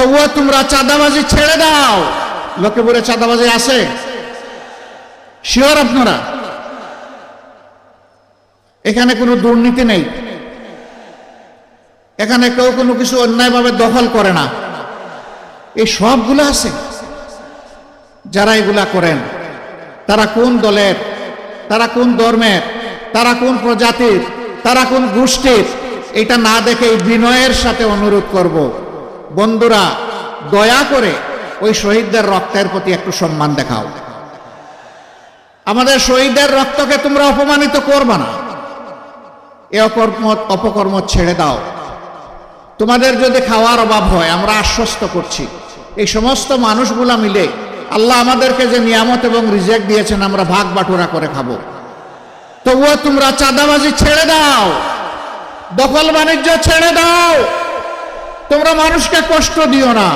তবুও তোমরা চাঁদাবাজি ছেড়ে দাও। লক্ষ্মীপুরে চাঁদাবাজি আছে? শিওর আপনারা? এখানে কোনো দুর্নীতি নেই, এখানে কেউ কোনো কিছু অন্যায়ভাবে দখল করে না, এই সবগুলো আছে। যারা এগুলা করেন তারা কোন দলের, তারা কোন ধর্মের, তারা কোন প্রজাতির, তারা কোন গোষ্ঠীর, এটা না দেখে বিনয়ের সাথে অনুরোধ করব, বন্ধুরা দয়া করে ওই শহীদদের রক্তের প্রতি একটু সম্মান দেখাও। আমাদের শহীদদের রক্তকে তোমরা অপমানিত করবে না। এ অপকর্ম ছেড়ে দাও। তোমাদের যদি খাওয়ার অভাব হয়, আমরা আশ্বস্ত করছি এই সমস্ত মানুষগুলা মিলে আল্লাহ আমাদেরকে যে নিয়ামত এবং রিজেক্ট দিয়েছেন আমরা ভাগ বাটোয়ারা করে খাবো। তবুও তোমরা চাঁদাবাজি ছেড়ে দাও, দখল বাণিজ্য ছেড়ে দাও, তোমরা মানুষকে কষ্ট দিও না।